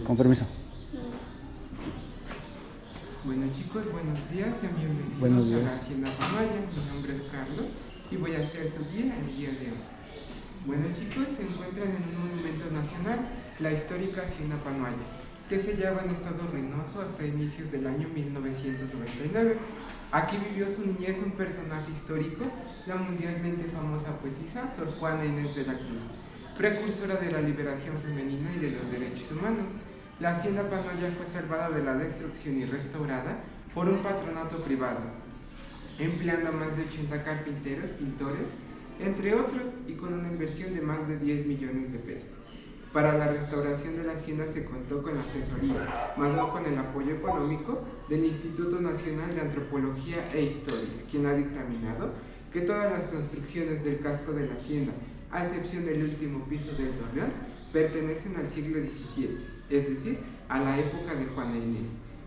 Con permiso. Bueno chicos, buenos días, sean bienvenidos Buenos a la días. Hacienda Panoaya. Mi nombre es Carlos y voy a ser su guía el día de hoy. Bueno chicos, se encuentran en un monumento nacional, la histórica Hacienda Panoaya, que se hallaba en estado ruinoso hasta inicios del año 1999. Aquí vivió su niñez un personaje histórico, la mundialmente famosa poetisa Sor Juana Inés de la Cruz, precursora de la liberación femenina y de los derechos humanos. La hacienda Panoaya fue salvada de la destrucción y restaurada por un patronato privado, empleando a más de 80 carpinteros, pintores, entre otros, y con una inversión de más de 10 millones de pesos. Para la restauración de la hacienda se contó con la asesoría, más no con el apoyo económico, del Instituto Nacional de Antropología e Historia, quien ha dictaminado que todas las construcciones del casco de la hacienda, a excepción del último piso del torreón, pertenecen al siglo XVII, es decir, a la época de Juana Inés.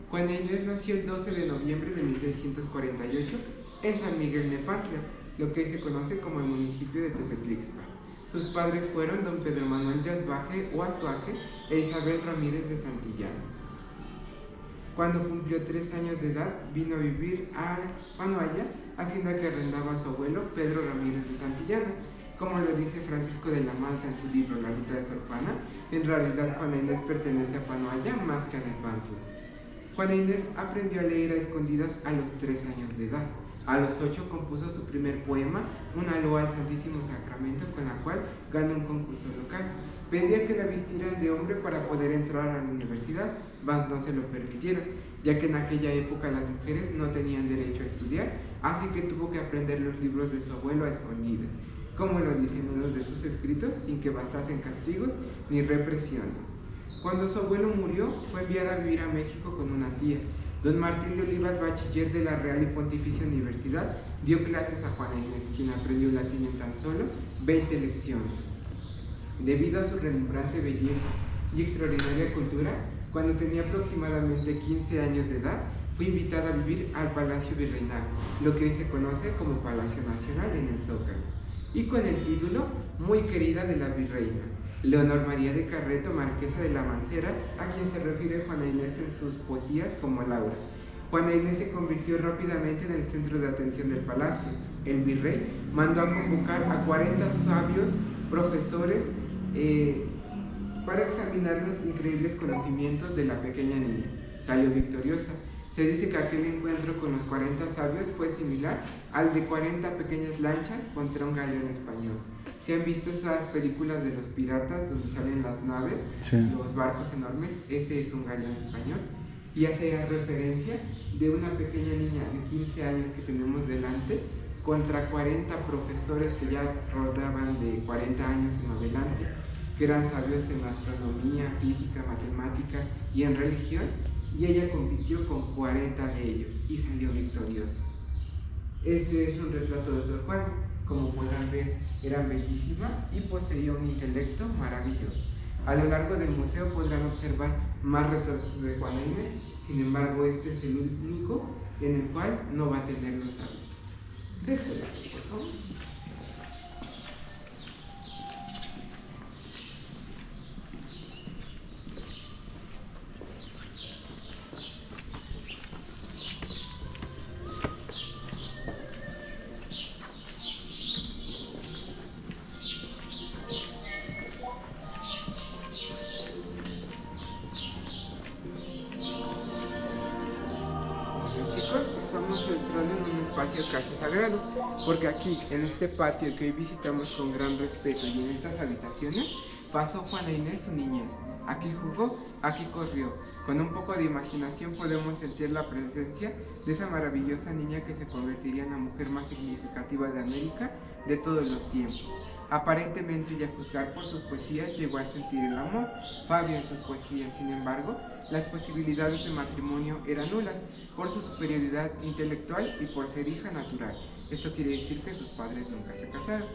Juana Inés nació el 12 de noviembre de 1348 en San Miguel Nepantla, lo que se conoce como el municipio de Tepetlixpa. Sus padres fueron don Pedro Manuel de Asbaje o Azuaje e Isabel Ramírez de Santillana. Cuando cumplió 3 años de edad, vino a vivir a Panoaya, hacienda que arrendaba a su abuelo Pedro Ramírez de Santillana. Como lo dice Francisco de la Maza en su libro La Ruta de Sor Juana, en realidad Juana Inés pertenece a Panoaya más que a Nepantla. Juana Inés aprendió a leer a escondidas a los 3 años de edad. A los 8 compuso su primer poema, una loa al Santísimo Sacramento, con la cual ganó un concurso local. Pedía que la vistieran de hombre para poder entrar a la universidad, mas no se lo permitieron, ya que en aquella época las mujeres no tenían derecho a estudiar, así que tuvo que aprender los libros de su abuelo a escondidas, como lo dicen unos de sus escritos, sin que bastasen castigos ni represiones. Cuando su abuelo murió, fue enviada a vivir a México con una tía. Don Martín de Olivas, bachiller de la Real y Pontificia Universidad, dio clases a Juana Inés, quien aprendió latín en tan solo 20 lecciones. Debido a su relumbrante belleza y extraordinaria cultura, cuando tenía aproximadamente 15 años de edad, fue invitada a vivir al Palacio Virreinal, lo que hoy se conoce como Palacio Nacional en el Zócalo, y con el título Muy querida de la Virreina, Leonor María de Carreto, marquesa de la Mancera, a quien se refiere Juana Inés en sus poesías como Laura. Juana Inés se convirtió rápidamente en el centro de atención del palacio. El virrey mandó a convocar a 40 sabios profesores para examinar los increíbles conocimientos de la pequeña niña. Salió victoriosa. Se dice que aquel encuentro con los 40 sabios fue similar al de 40 pequeñas lanchas contra un galeón español. Si han visto esas películas de los piratas donde salen las naves, sí, los barcos enormes, ese es un galeón español. Y hace referencia de una pequeña niña de 15 años que tenemos delante contra 40 profesores que ya rodaban de 40 años en adelante, que eran sabios en astronomía, física, matemáticas y en religión, y ella compitió con 40 de ellos y salió victoriosa. Este es un retrato de Sor Juana. Como podrán ver, era bellísima y poseía un intelecto maravilloso. A lo largo del museo podrán observar más retratos de Juana Inés, sin embargo este es el único en el cual no va a tener los hábitos. De este lado, por favor. Espacio casi sagrado, porque aquí, en este patio que hoy visitamos con gran respeto y en estas habitaciones, pasó Juana Inés su niñez. Aquí jugó, aquí corrió. Con un poco de imaginación podemos sentir la presencia de esa maravillosa niña que se convertiría en la mujer más significativa de América de todos los tiempos. Aparentemente, y a juzgar por sus poesías, llegó a sentir el amor Fabio en sus poesías. Sin embargo, las posibilidades de matrimonio eran nulas por su superioridad intelectual y por ser hija natural. Esto quiere decir que sus padres nunca se casaron.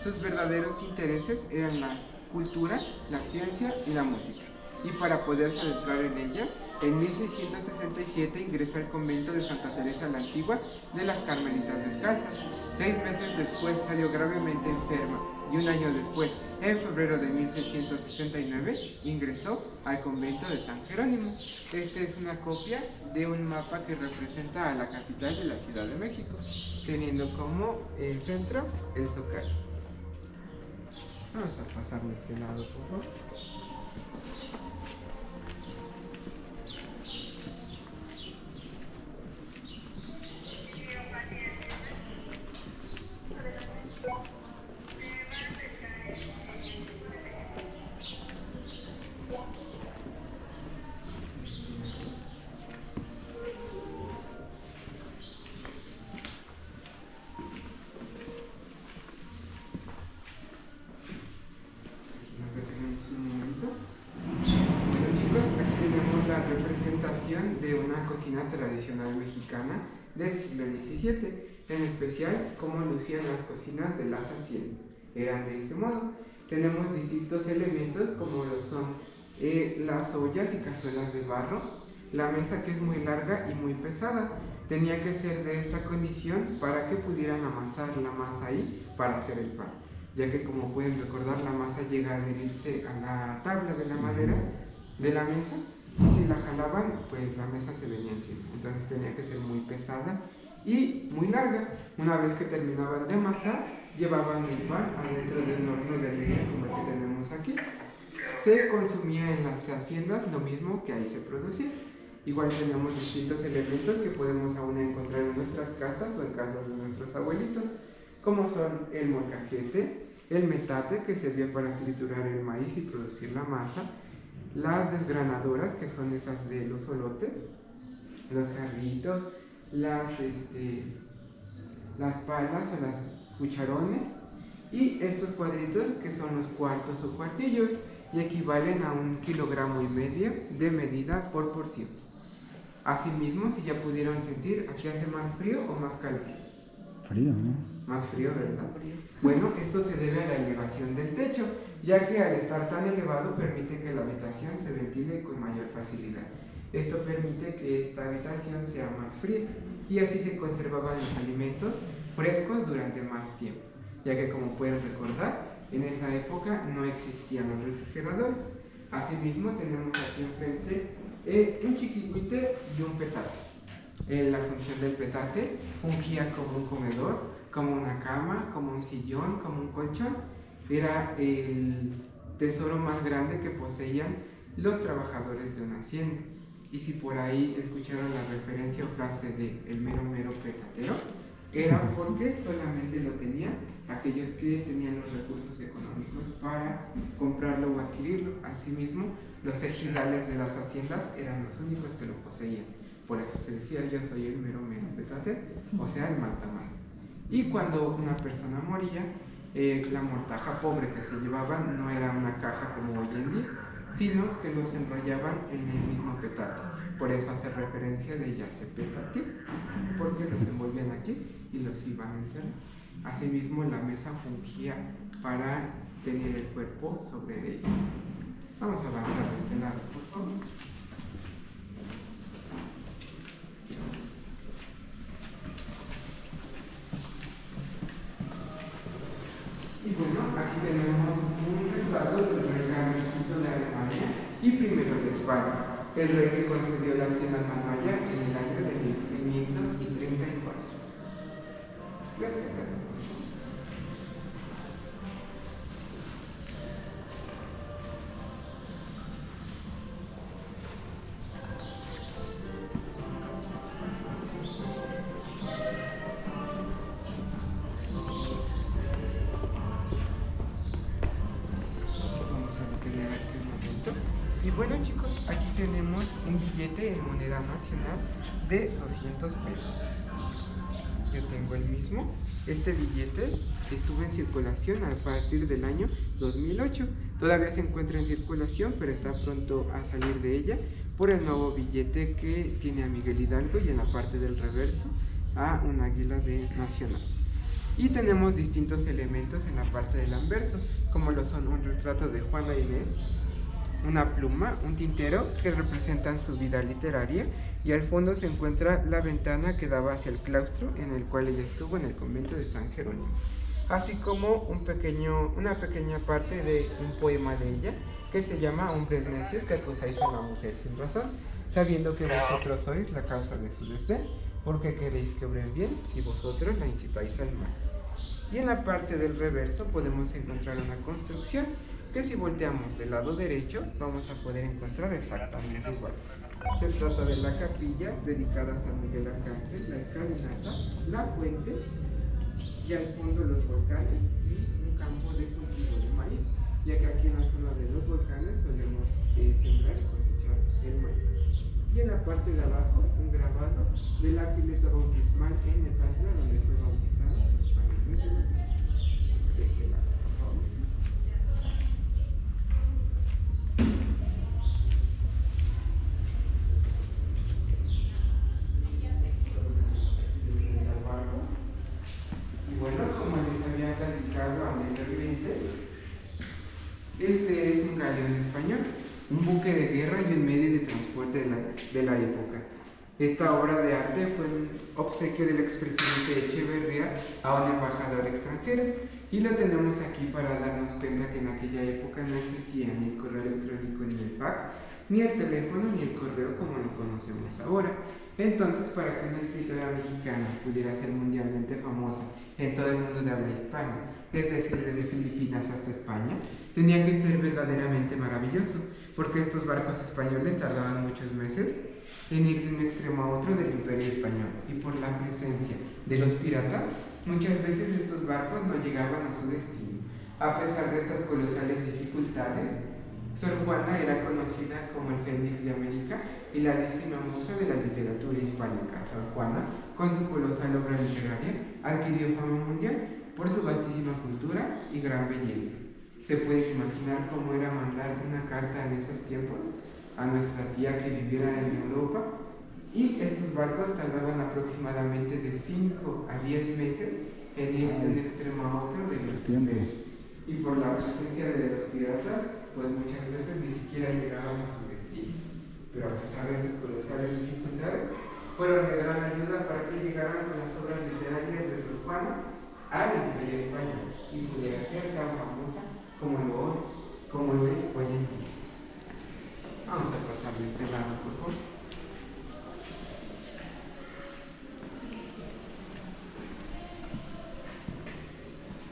Sus verdaderos intereses eran la cultura, la ciencia y la música. Y para poderse adentrar en ellas, en 1667 ingresó al convento de Santa Teresa la Antigua de las Carmelitas Descalzas. 6 meses después salió gravemente enferma y un año después, en febrero de 1669, ingresó al convento de San Jerónimo. Esta es una copia de un mapa que representa a la capital de la Ciudad de México, teniendo como centro el Zócalo. Vamos a pasar de este lado, por favor. Representación de una cocina tradicional mexicana del siglo XVII, en especial cómo lucían las cocinas de las haciendas. Eran de este modo. Tenemos distintos elementos como lo son las ollas y cazuelas de barro, la mesa que es muy larga y muy pesada. Tenía que ser de esta condición para que pudieran amasar la masa ahí para hacer el pan, ya que como pueden recordar la masa llega a adherirse a la tabla de la madera de la mesa, y si la jalaban, pues la mesa se venía encima. Entonces tenía que ser muy pesada y muy larga. Una vez que terminaban de amasar, llevaban el pan adentro de un horno de leña como el que tenemos aquí. Se consumía en las haciendas lo mismo que ahí se producía. Igual tenemos distintos elementos que podemos aún encontrar en nuestras casas o en casas de nuestros abuelitos, como son el molcajete, el metate, que servía para triturar el maíz y producir la masa, las desgranadoras, que son esas de los olotes, los jarritos, las palas o las cucharones, y estos cuadritos que son los cuartos o cuartillos y equivalen a 1,5 kilogramos de medida por porción. Asimismo, si ya pudieron sentir, ¿aquí hace más frío o más calor? Frío, ¿no? Más frío, ¿verdad? Bueno, esto se debe a la elevación del techo, ya que al estar tan elevado permite que la habitación se ventile con mayor facilidad. Esto permite que esta habitación sea más fría y así se conservaban los alimentos frescos durante más tiempo, ya que como pueden recordar, en esa época no existían los refrigeradores. Asimismo, tenemos aquí enfrente un chiquihuite y un petate. La función del petate fungía como un comedor, como una cama, como un sillón, como un colchón. Era el tesoro más grande que poseían los trabajadores de una hacienda. Y si por ahí escucharon la referencia o frase de el mero mero petatero, era porque solamente lo tenían aquellos que tenían los recursos económicos para comprarlo o adquirirlo. Asimismo, los ejidales de las haciendas eran los únicos que lo poseían. Por eso se decía: yo soy el mero mero petatero, o sea, el matamás. Y cuando una persona moría, la mortaja pobre que se llevaban no era una caja como hoy en día, sino que los enrollaban en el mismo petate. Por eso hace referencia de ya se petatí, porque los envolvían aquí y los iban a enterrar. Asimismo, la mesa fungía para tener el cuerpo sobre ella. Vamos a avanzar de este lado, por favor. Y bueno, aquí tenemos un retrato del rey Carlos V de Alemania y primero de España, el rey que concedió la cena manualla en el año de 1534. Gracias. Y bueno, chicos, aquí tenemos un billete en moneda nacional de 200 pesos. Yo tengo el mismo. Este billete estuvo en circulación a partir del año 2008. Todavía se encuentra en circulación, pero está pronto a salir de ella por el nuevo billete que tiene a Miguel Hidalgo y en la parte del reverso a un águila de nacional. Y tenemos distintos elementos en la parte del anverso, como lo son un retrato de Juana Inés, una pluma, un tintero que representan su vida literaria, y al fondo se encuentra la ventana que daba hacia el claustro en el cual ella estuvo en el convento de San Jerónimo. así como una pequeña parte de un poema de ella que se llama Hombres necios que acusáis a la mujer sin razón, sabiendo que vosotros sois la causa de su desdén, porque queréis que obren bien si vosotros la incitáis al mal. Y en la parte del reverso podemos encontrar una construcción que si volteamos del lado derecho vamos a poder encontrar exactamente igual. Se trata de la capilla dedicada a San Miguel Arcángel, la escalinata, la fuente y al fondo los volcanes y un campo de cultivo de maíz, ya que aquí en la zona de los volcanes solemos sembrar y cosechar el maíz. Y en la parte de abajo un grabado de la pileta bautismal en Nepantla, donde fue bautizada de este lado, por favor. Y bueno, como les había platicado anteriormente, este es un galeón español, un buque de guerra y un medio de transporte de la época. Esta obra de arte fue un obsequio del expresidente Echeverría a un embajador extranjero y lo tenemos aquí para darnos cuenta que en aquella época no existía ni el correo electrónico ni el fax, ni el teléfono ni el correo como lo conocemos ahora. Entonces, para que una escritora mexicana pudiera ser mundialmente famosa en todo el mundo de habla hispana, es decir, desde Filipinas hasta España, tenía que ser verdaderamente maravilloso, porque estos barcos españoles tardaban muchos meses en ir de un extremo a otro del Imperio Español, y por la presencia de los piratas, muchas veces estos barcos no llegaban a su destino. A pesar de estas colosales dificultades, Sor Juana era conocida como el Fénix de América y la décima musa de la literatura hispánica. Sor Juana, con su colosal obra literaria, adquirió fama mundial por su vastísima cultura y gran belleza. ¿Se puede imaginar cómo era mandar una carta en esos tiempos a nuestra tía que viviera en Europa? Y estos barcos tardaban aproximadamente de 5 a 10 meses en ir de un extremo a otro de los imperios. Y por la presencia de los piratas, pues muchas veces ni siquiera llegaban a su destino. Pero a pesar de sus colosales dificultades, fueron de gran ayuda para que llegaran con las obras literarias de Sor Juana al Imperio Español y pudiera ser tan famosa como lo es hoy en día. Vamos a pasar de este lado, por favor.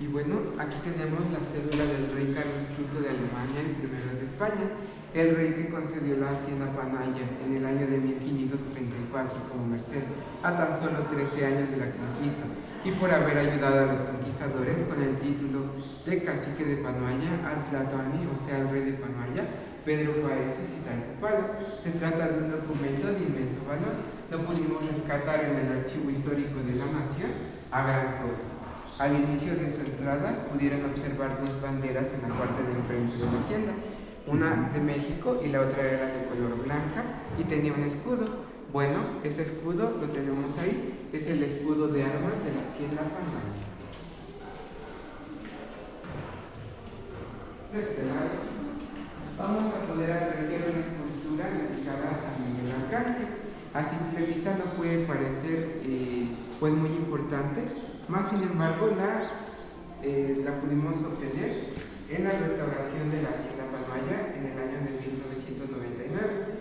Y bueno, aquí tenemos la cédula del rey Carlos V de Alemania y primero de España, el rey que concedió la hacienda Panaya en el año de 1534 como merced a tan solo 13 años de la conquista, y por haber ayudado a los conquistadores con el título de cacique de Panuaya al Tlatoani, o sea, el rey de Panuaya, Pedro Paeses y Talcopalo. Se trata de un documento de inmenso valor. Lo pudimos rescatar en el Archivo Histórico de la Nación a gran costo. Al inicio de su entrada pudieron observar dos banderas en la parte de enfrente de la hacienda, una de México y la otra era de color blanca y tenía un escudo. Bueno, ese escudo lo tenemos ahí, es el escudo de armas de la hacienda Panaya. De este lado vamos a poder apreciar una escultura dedicada a San Miguel Arcángel. A simple vista no puede parecer pues muy importante, más sin embargo la pudimos obtener en la restauración de la hacienda Panaya en el año de 1999.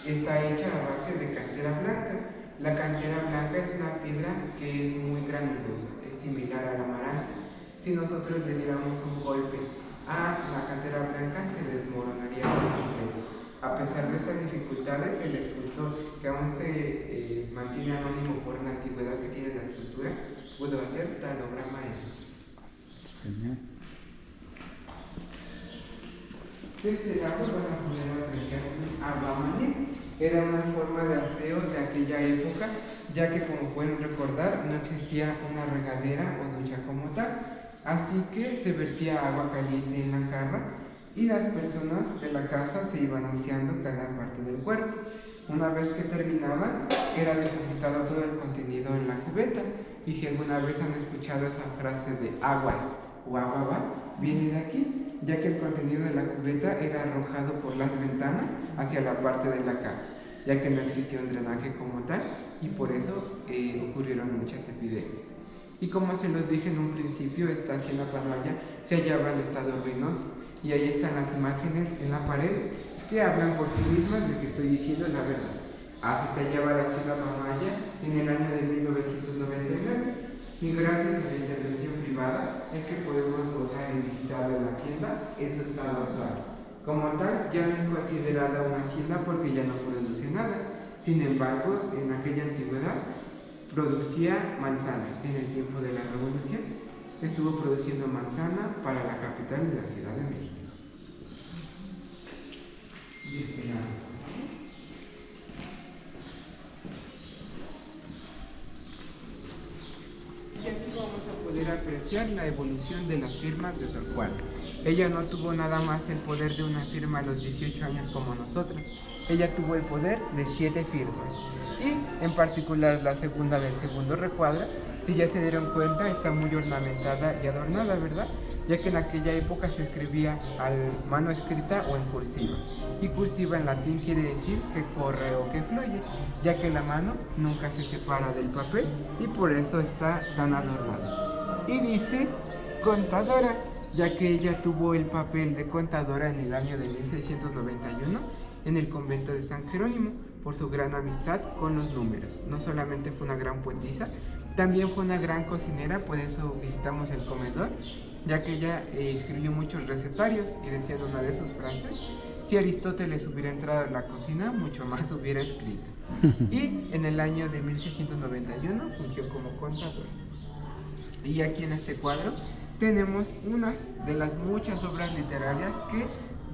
Está hecha a base de cantera blanca. La cantera blanca es una piedra que es muy granulosa, es similar al amaranto. Si nosotros le diéramos un golpe a la cantera blanca, se desmoronaría por completo. A pesar de estas dificultades, el escultor, que aún se mantiene anónimo por la antigüedad que tiene la escultura, pudo hacer tal obra maestra. Genial. De este lado vas a poder apreciar un aguamaní. Era una forma de aseo de aquella época, ya que, como pueden recordar, no existía una regadera o ducha como tal, así que se vertía agua caliente en la jarra y las personas de la casa se iban aseando cada parte del cuerpo. Una vez que terminaban, era depositado todo el contenido en la cubeta, y si alguna vez han escuchado esa frase de aguas o agua viene de aquí, ya que el contenido de la cubeta era arrojado por las ventanas hacia la parte de la casa, ya que no existía un drenaje como tal, y por eso ocurrieron muchas epidemias. Y como se los dije en un principio, esta hacienda Panoaya se hallaba en estado ruinoso. Y ahí están las imágenes en la pared que hablan por sí mismas de que estoy diciendo la verdad. Así se hallaba la hacienda Panoaya en el año de 1999. Y gracias a la intervención privada es que podemos gozar y visitar de la hacienda en su estado actual. Como tal, ya no es considerada una hacienda porque ya no produce nada. Sin embargo, en aquella antigüedad producía manzana. En el tiempo de la Revolución estuvo produciendo manzana para la capital de la Ciudad de México. Y aquí vamos a poder apreciar la evolución de las firmas de Sor Juana. Ella no tuvo nada más el poder de una firma a los 18 años como nosotros. Ella tuvo el poder de 7 firmas. Y en particular la segunda del segundo recuadro, si ya se dieron cuenta, está muy ornamentada y adornada, ¿verdad? Ya que en aquella época se escribía a mano escrita o en cursiva. Y cursiva en latín quiere decir que corre o que fluye, ya que la mano nunca se separa del papel y por eso está tan adornada. Y dice contadora, ya que ella tuvo el papel de contadora en el año de 1691 en el convento de San Jerónimo por su gran amistad con los números. No solamente fue una gran poetisa, también fue una gran cocinera, por eso visitamos el comedor, ya que ella escribió muchos recetarios y decía en una de sus frases: si Aristóteles hubiera entrado en la cocina, mucho más hubiera escrito. Y en el año de 1691 fungió como contadora. Y aquí en este cuadro tenemos unas de las muchas obras literarias que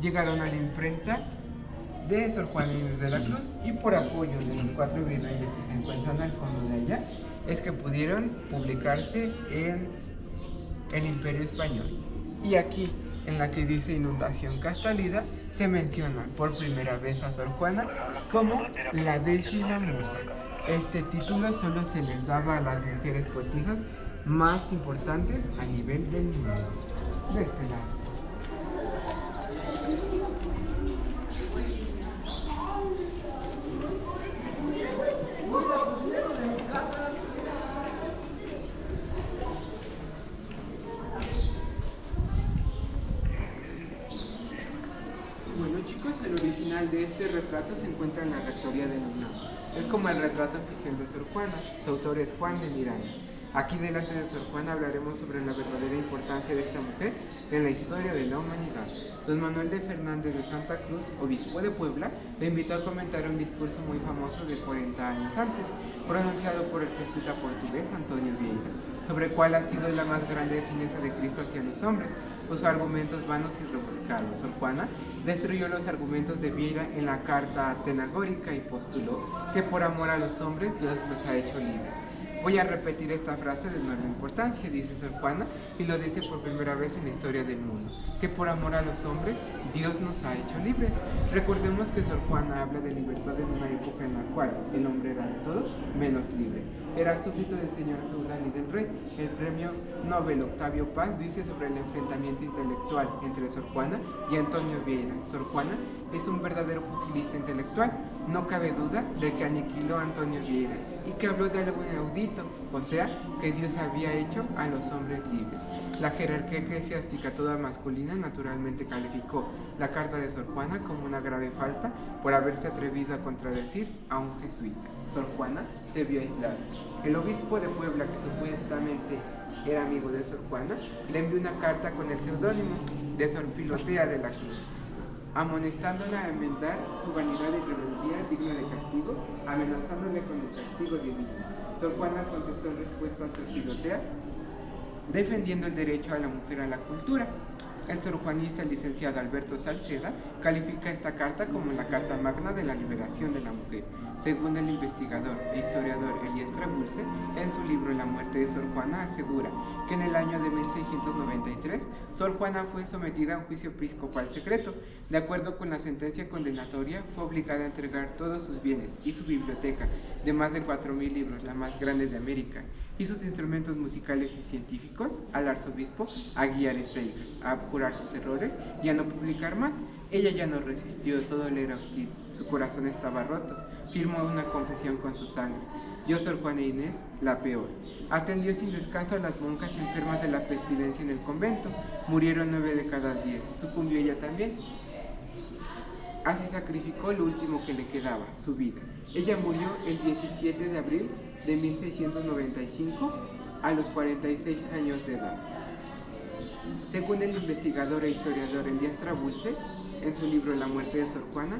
llegaron a la imprenta de Sor Juana Inés de la Cruz, y por apoyo de los 4 virreyes que se encuentran al fondo de ella es que pudieron publicarse en el Imperio Español. Y aquí, en la que dice Inundación Castalida, se menciona por primera vez a Sor Juana como la 10ª musa. Este título solo se les daba a las mujeres poetisas más importantes a nivel del mundo. De este lado. Bueno chicos, el original de este retrato se encuentra en la rectoría de la UNAM. Es como el retrato oficial de Sor Juana. Su autor es Juan de Miranda. Aquí delante de Sor Juana hablaremos sobre la verdadera importancia de esta mujer en la historia de la humanidad. Don Manuel de Fernández de Santa Cruz, obispo de Puebla, le invitó a comentar un discurso muy famoso de 40 años antes, pronunciado por el jesuita portugués Antonio Vieira, sobre cuál ha sido la más grande fineza de Cristo hacia los hombres, sus argumentos vanos y rebuscados. Sor Juana destruyó los argumentos de Vieira en la carta atenagórica y postuló que por amor a los hombres Dios los ha hecho libres. Voy a repetir esta frase de enorme importancia, dice Sor Juana, y lo dice por primera vez en la historia del mundo, que por amor a los hombres Dios nos ha hecho libres. Recordemos que Sor Juana habla de libertad en una época en la cual el hombre era de todo menos libre. Era súbdito del señor feudal y del rey. El premio Nobel Octavio Paz dice sobre el enfrentamiento intelectual entre Sor Juana y Antonio Vieira: Sor Juana es un verdadero pugilista intelectual. No cabe duda de que aniquiló a Antonio Vieira y que habló de algo inaudito, o sea, que Dios había hecho a los hombres libres. La jerarquía eclesiástica toda masculina naturalmente calificó la carta de Sor Juana como una grave falta por haberse atrevido a contradecir a un jesuita. Sor Juana se vio aislada. El obispo de Puebla, que supuestamente era amigo de Sor Juana, le envió una carta con el seudónimo de Sor Filotea de la Cruz, amonestándola a enmendar su vanidad y rebeldía digna de castigo, amenazándole con el castigo divino. Sor Juana contestó en respuesta a Sor Filotea, defendiendo el derecho a la mujer a la cultura. El sorjuanista, el licenciado Alberto Salceda, califica esta carta como la carta magna de la liberación de la mujer. Según el investigador e historiador Elías Trabulce, en su libro La muerte de Sor Juana, asegura que en el año de 1693, Sor Juana fue sometida a un juicio episcopal secreto. De acuerdo con la sentencia condenatoria, fue obligada a entregar todos sus bienes y su biblioteca, de más de 4.000 libros, la más grande de América, y sus instrumentos musicales y científicos al arzobispo Aguiar Seijas, a abjurar sus errores y a no publicar más. Ella ya no resistió, todo le era hostil, su corazón estaba roto. firmó una confesión con su sangre. Yo, Sor Juana Inés, la peor. Atendió sin descanso a las monjas enfermas de la pestilencia en el convento. Murieron 9 de cada 10. Sucumbió ella también. Así sacrificó lo último que le quedaba, su vida. Ella murió el 17 de abril de 1695 a los 46 años de edad. Según el investigador e historiador Elías Trabulce, en su libro La muerte de Sor Juana,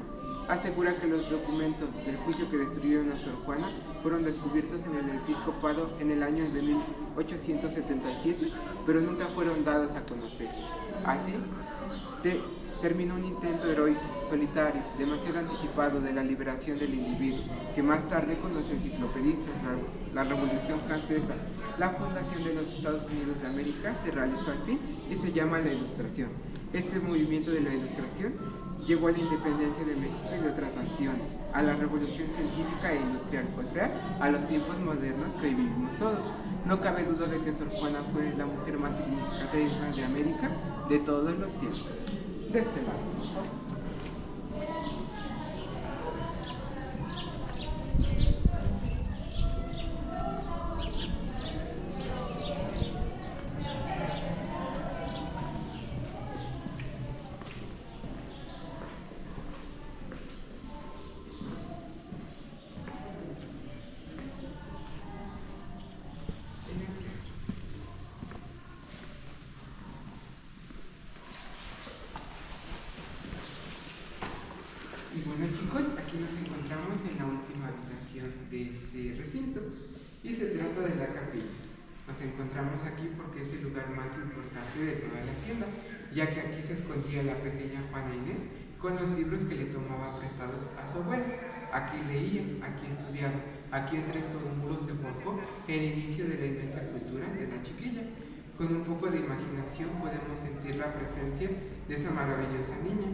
asegura que los documentos del juicio que destruyeron a Sor Juana fueron descubiertos en el episcopado en el año de 1877, pero nunca fueron dados a conocer. Así, terminó un intento heroico, solitario, demasiado anticipado de la liberación del individuo, que más tarde con los enciclopedistas, la Revolución Francesa, la fundación de los Estados Unidos de América se realizó al fin y se llama la Ilustración. Este movimiento de la Ilustración llevó a la independencia de México y de otras naciones, a la revolución científica e industrial, o sea, a los tiempos modernos que hoy vivimos todos. No cabe duda de que Sor Juana fue la mujer más significativa de América de todos los tiempos. De este lado, por favor. Y bueno chicos, aquí nos encontramos en la última habitación de este recinto y se trata de la capilla. Nos encontramos aquí porque es el lugar más importante de toda la hacienda, ya que aquí se escondía la pequeña Juana Inés con los libros que le tomaba prestados a su abuelo. Aquí leía, aquí estudiaba, aquí entre estos muros se forjó el inicio de la inmensa cultura de la chiquilla. Con un poco de imaginación podemos sentir la presencia de esa maravillosa niña.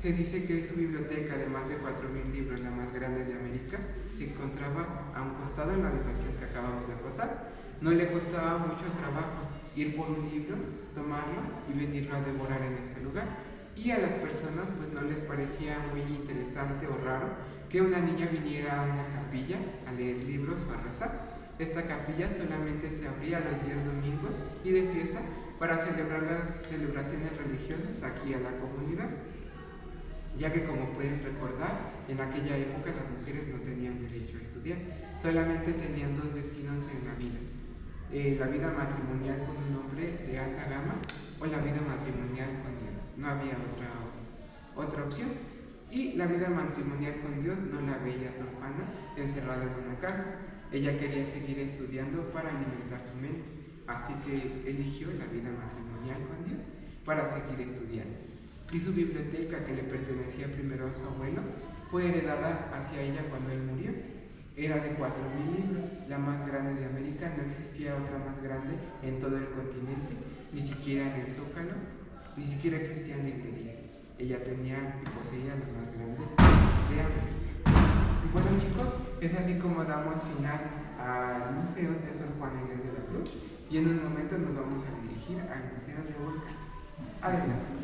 Se dice que su biblioteca de más de 4.000 libros, la más grande de América, se encontraba a un costado en la habitación que acabamos de pasar. No le costaba mucho trabajo ir por un libro, tomarlo y venirlo a devorar en este lugar. Y a las personas pues no les parecía muy interesante o raro que una niña viniera a una capilla a leer libros o a rezar. Esta capilla solamente se abría los días domingos y de fiesta para celebrar las celebraciones religiosas aquí a la comunidad, ya que como pueden recordar, en aquella época las mujeres no tenían derecho a estudiar, solamente tenían dos destinos en la vida, la vida matrimonial con un hombre de alta gama o la vida matrimonial con Dios. No había otra opción, y la vida matrimonial con Dios no la veía Sor Juana encerrada en una casa. Ella quería seguir estudiando para alimentar su mente, así que eligió la vida matrimonial con Dios para seguir estudiando. Y su biblioteca, que le pertenecía primero a su abuelo, fue heredada hacia ella cuando él murió. Era de 4.000 libros, la más grande de América. No existía otra más grande en todo el continente, ni siquiera en el Zócalo, ni siquiera existían librerías. Ella tenía y poseía la más grande de América. Y bueno chicos, es así como damos final al Museo de Sor Juana Inés de la Cruz, y en un momento nos vamos a dirigir al Museo de Volcanes. Adelante.